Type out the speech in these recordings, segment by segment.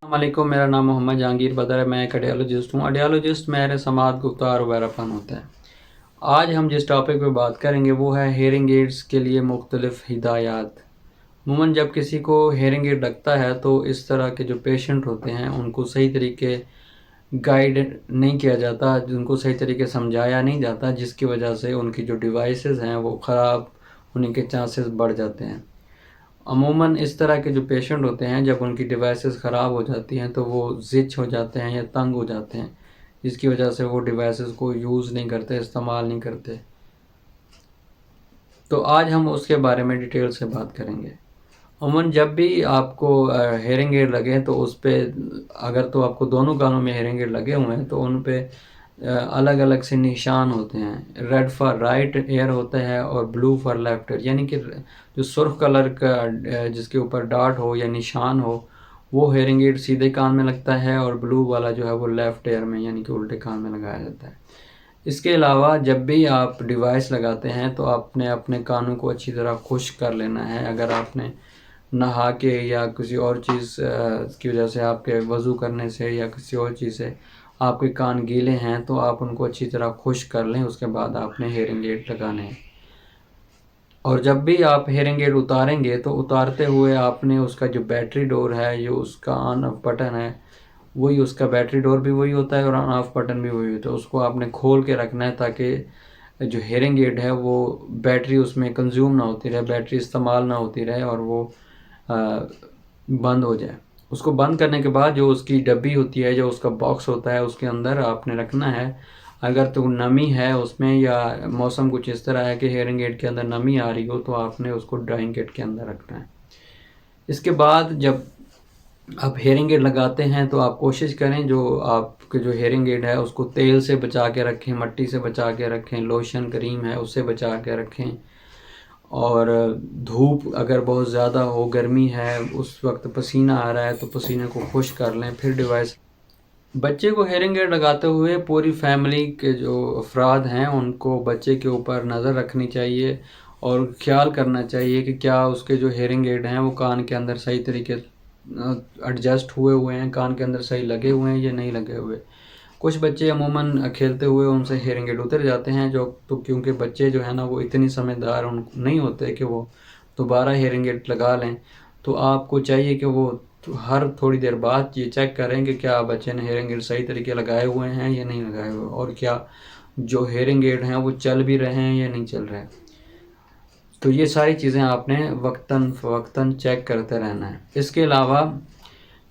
السلام علیکم، میرا نام محمد جہانگیر بدر ہے۔ میں ایک آڈیالوجسٹ ہوں۔ آڈیالوجسٹ میرے سماعت گفتار وغیرہ فن ہوتا ہے۔ آج ہم جس ٹاپک پہ بات کریں گے وہ ہے ہیئرنگ ایڈز کے لیے مختلف ہدایات۔ عموماً جب کسی کو ہیئرنگ ایڈ لگتا ہے تو اس طرح کے جو پیشنٹ ہوتے ہیں ان کو صحیح طریقے گائیڈ نہیں کیا جاتا، ان کو صحیح طریقے سمجھایا نہیں جاتا، جس کی وجہ سے ان کی جو ڈیوائسز ہیں وہ خراب ہونے کے چانسز بڑھ جاتے ہیں۔ عموماً اس طرح کے جو پیشنٹ ہوتے ہیں جب ان کی ڈیوائسز خراب ہو جاتی ہیں تو وہ زچ ہو جاتے ہیں یا تنگ ہو جاتے ہیں، جس کی وجہ سے وہ ڈیوائسز کو یوز نہیں کرتے، استعمال نہیں کرتے۔ تو آج ہم اس کے بارے میں ڈیٹیل سے بات کریں گے۔ عموماً جب بھی آپ کو ہیئرنگ ایڈ لگے تو اس پہ اگر تو آپ کو دونوں کانوں میں ہیئرنگ ایڈ لگے ہوئے ہیں تو ان پہ الگ الگ سے نشان ہوتے ہیں۔ ریڈ فار رائٹ ایئر ہوتا ہے اور بلو فار لیفٹ ایئر، یعنی کہ جو سرخ کلر کا جس کے اوپر ڈاٹ ہو یا نشان ہو وہ ہیئرنگ ایڈ سیدھے کان میں لگتا ہے، اور بلو والا جو ہے وہ لیفٹ ایئر میں یعنی کہ الٹے کان میں لگایا جاتا ہے۔ اس کے علاوہ جب بھی آپ ڈیوائس لگاتے ہیں تو آپ نے اپنے کانوں کو اچھی طرح خشک کر لینا ہے۔ اگر آپ نے نہا کے یا کسی اور چیز کی وجہ سے آپ کے وضو کرنے سے یا کسی اور چیز سے آپ کے کان گیلے ہیں تو آپ ان کو اچھی طرح خشک کر لیں، اس کے بعد آپ نے ہیئرنگ ایڈ لگانے ہیں۔ اور جب بھی آپ ہیئرنگ ایڈ اتاریں گے تو اتارتے ہوئے آپ نے اس کا جو بیٹری ڈور ہے، جو اس کا آن آف بٹن ہے، وہی اس کا بیٹری ڈور بھی وہی ہوتا ہے اور آن آف بٹن بھی وہی ہوتا ہے، اس کو آپ نے کھول کے رکھنا ہے تاکہ جو ہیئرنگ ایڈ ہے وہ بیٹری اس میں کنزیوم نہ ہوتی رہے، بیٹری استعمال نہ ہوتی رہے اور وہ بند ہو جائے۔ اس کو بند کرنے کے بعد جو اس کی ڈبی ہوتی ہے، جو اس کا باکس ہوتا ہے، اس کے اندر آپ نے رکھنا ہے۔ اگر تو نمی ہے اس میں یا موسم کچھ اس طرح ہے کہ ہیئرنگ ایڈ کے اندر نمی آ رہی ہو تو آپ نے اس کو ڈرائنگ کٹ کے اندر رکھنا ہے۔ اس کے بعد جب آپ ہیئرنگ ایڈ لگاتے ہیں تو آپ کوشش کریں جو آپ کے جو ہیئرنگ ایڈ ہے اس کو تیل سے بچا کے رکھیں، مٹی سے بچا کے رکھیں، لوشن کریم ہے اس سے بچا کے رکھیں، اور دھوپ اگر بہت زیادہ ہو، گرمی ہے، اس وقت پسینہ آ رہا ہے تو پسینے کو خشک کر لیں پھر ڈیوائس۔ بچے کو ہیئرنگ ایڈ لگاتے ہوئے پوری فیملی کے جو افراد ہیں ان کو بچے کے اوپر نظر رکھنی چاہیے اور خیال کرنا چاہیے کہ کیا اس کے جو ہیئرنگ ایڈ ہیں وہ کان کے اندر صحیح طریقے ایڈجسٹ ہوئے ہیں، کان کے اندر صحیح لگے ہوئے ہیں یا نہیں لگے ہوئے۔ کچھ بچے عموماً کھیلتے ہوئے ان سے ہیئرنگ ایڈ اتر جاتے ہیں، جو تو کیونکہ بچے جو ہے نا وہ اتنی سمجھدار نہیں ہوتے کہ وہ دوبارہ ہیئرنگ ایڈ لگا لیں۔ تو آپ کو چاہیے کہ وہ ہر تھوڑی دیر بعد یہ چیک کریں کہ کیا بچے نے ہیئرنگ ایڈ صحیح طریقے لگائے ہوئے ہیں یا نہیں لگائے ہوئے، اور کیا جو ہیئرنگ ایڈ ہیں وہ چل بھی رہے ہیں یا نہیں چل رہے۔ تو یہ ساری چیزیں آپ نے وقتاً فوقتاً چیک کرتے رہنا ہے۔ اس کے علاوہ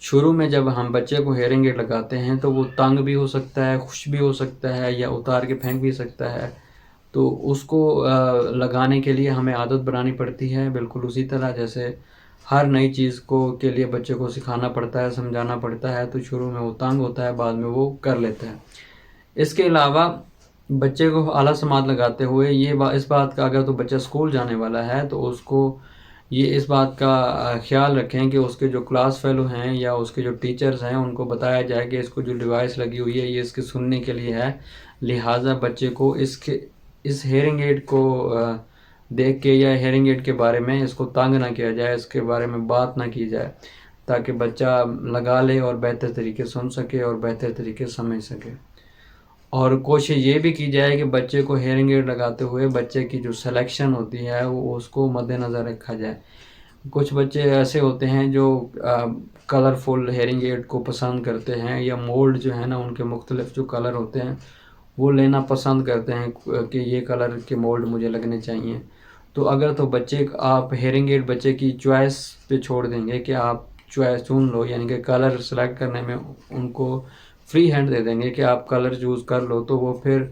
شروع میں جب ہم بچے کو ہیئرنگ ایڈ لگاتے ہیں تو وہ تنگ بھی ہو سکتا ہے، خوش بھی ہو سکتا ہے یا اتار کے پھینک بھی سکتا ہے، تو اس کو لگانے کے لیے ہمیں عادت بنانی پڑتی ہے، بالکل اسی طرح جیسے ہر نئی چیز کے لیے بچے کو سکھانا پڑتا ہے، سمجھانا پڑتا ہے، تو شروع میں وہ تنگ ہوتا ہے، بعد میں وہ کر لیتا ہے۔ اس کے علاوہ بچے کو اعلیٰ سماعت لگاتے ہوئے اس بات کا، اگر تو بچہ اسکول جانے والا ہے تو اس کو اس بات کا خیال رکھیں کہ اس کے جو کلاس فیلو ہیں یا اس کے جو ٹیچرز ہیں ان کو بتایا جائے کہ اس کو جو ڈیوائس لگی ہوئی ہے یہ اس کے سننے کے لیے ہے، لہٰذا بچے کو اس ہیئرنگ ایڈ کو دیکھ کے یا ہیئرنگ ایڈ کے بارے میں اس کو تنگ نہ کیا جائے، اس کے بارے میں بات نہ کی جائے، تاکہ بچہ لگا لے اور بہتر طریقے سن سکے اور بہتر طریقے سمجھ سکے۔ اور کوشش یہ بھی کی جائے کہ بچے کو ہیئرنگ ایڈ لگاتے ہوئے بچے کی جو سلیکشن ہوتی ہے وہ اس کو مد نظر رکھا جائے۔ کچھ بچے ایسے ہوتے ہیں جو کلرفل ہیئرنگ ایڈ کو پسند کرتے ہیں، یا مولڈ جو ہے نا ان کے مختلف جو کلر ہوتے ہیں وہ لینا پسند کرتے ہیں کہ یہ کلر کے مولڈ مجھے لگنے چاہیے۔ تو اگر تو آپ ہیئرنگ ایڈ بچے کی چوائس پہ چھوڑ دیں گے کہ آپ چوائس چن لو، یعنی کہ کلر سلیکٹ کرنے میں ان کو فری ہینڈ دے دیں گے کہ آپ کلر چوز کر لو، تو وہ پھر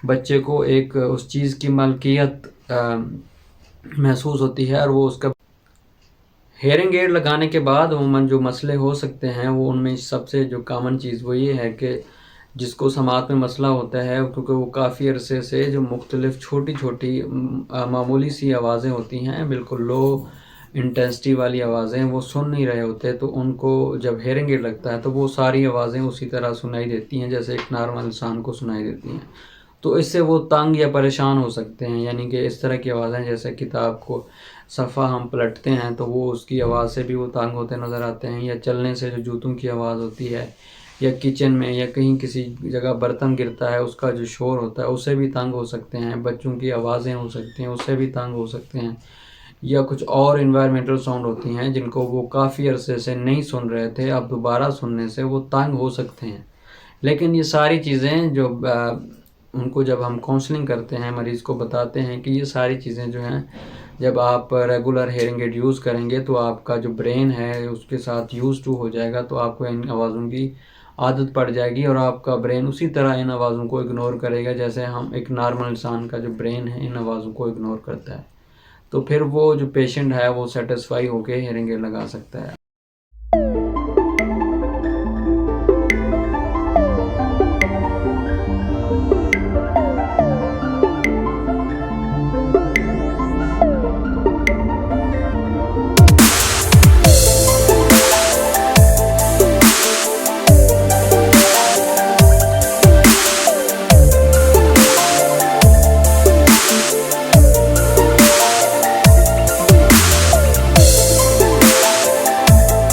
بچے کو ایک اس چیز کی ملکیت محسوس ہوتی ہے، اور وہ اس کا ہیئرنگ ایڈ لگانے کے بعد عموماً جو مسئلے ہو سکتے ہیں وہ ان میں سب سے جو کامن چیز وہ یہ ہے کہ جس کو سماعت میں مسئلہ ہوتا ہے کیونکہ وہ کافی عرصے سے جو مختلف چھوٹی چھوٹی معمولی سی آوازیں ہوتی ہیں، بالکل لو انٹینسٹی والی آوازیں، وہ سن نہیں رہے ہوتے، تو ان کو جب ہیئرنگ ایڈ لگتا ہے تو وہ ساری آوازیں اسی طرح سنائی دیتی ہیں جیسے ایک نارمل انسان کو سنائی دیتی ہیں۔ تو اس سے وہ تنگ یا پریشان ہو سکتے ہیں. یعنی کہ اس طرح کی آوازیں، جیسے کتاب کو صفحہ ہم پلٹتے ہیں تو وہ اس کی آواز سے بھی وہ تنگ ہوتے نظر آتے ہیں، یا چلنے سے جو جوتوں کی آواز ہوتی ہے، یا کچن میں یا کہیں کسی جگہ برتن گرتا ہے اس کا جو شور ہوتا ہے اس سے بھی تنگ ہو سکتے ہیں. بچوں کی آوازیں ہو سکتی ہیں، اس سے بھی تنگ ہو سکتے ہیں. یا کچھ اور انوائرمنٹل ساؤنڈ ہوتی ہیں جن کو وہ کافی عرصے سے نہیں سن رہے تھے، اب دوبارہ سننے سے وہ تنگ ہو سکتے ہیں. لیکن یہ ساری چیزیں جو ان کو جب ہم کاؤنسلنگ کرتے ہیں، مریض کو بتاتے ہیں کہ یہ ساری چیزیں جو ہیں جب آپ ریگولر ہیئرنگ ایڈ یوز کریں گے تو آپ کا جو برین ہے اس کے ساتھ یوز ٹو ہو جائے گا، تو آپ کو ان آوازوں کی عادت پڑ جائے گی، اور آپ کا برین اسی طرح ان آوازوں کو اگنور کرے گا جیسے ہم ایک نارمل انسان کا جو برین ہے ان آوازوں کو اگنور کرتا ہے. تو پھر وہ جو پیشنٹ ہے وہ سیٹسفائی ہو کے ہیئرنگ ایڈ لگا سکتا ہے.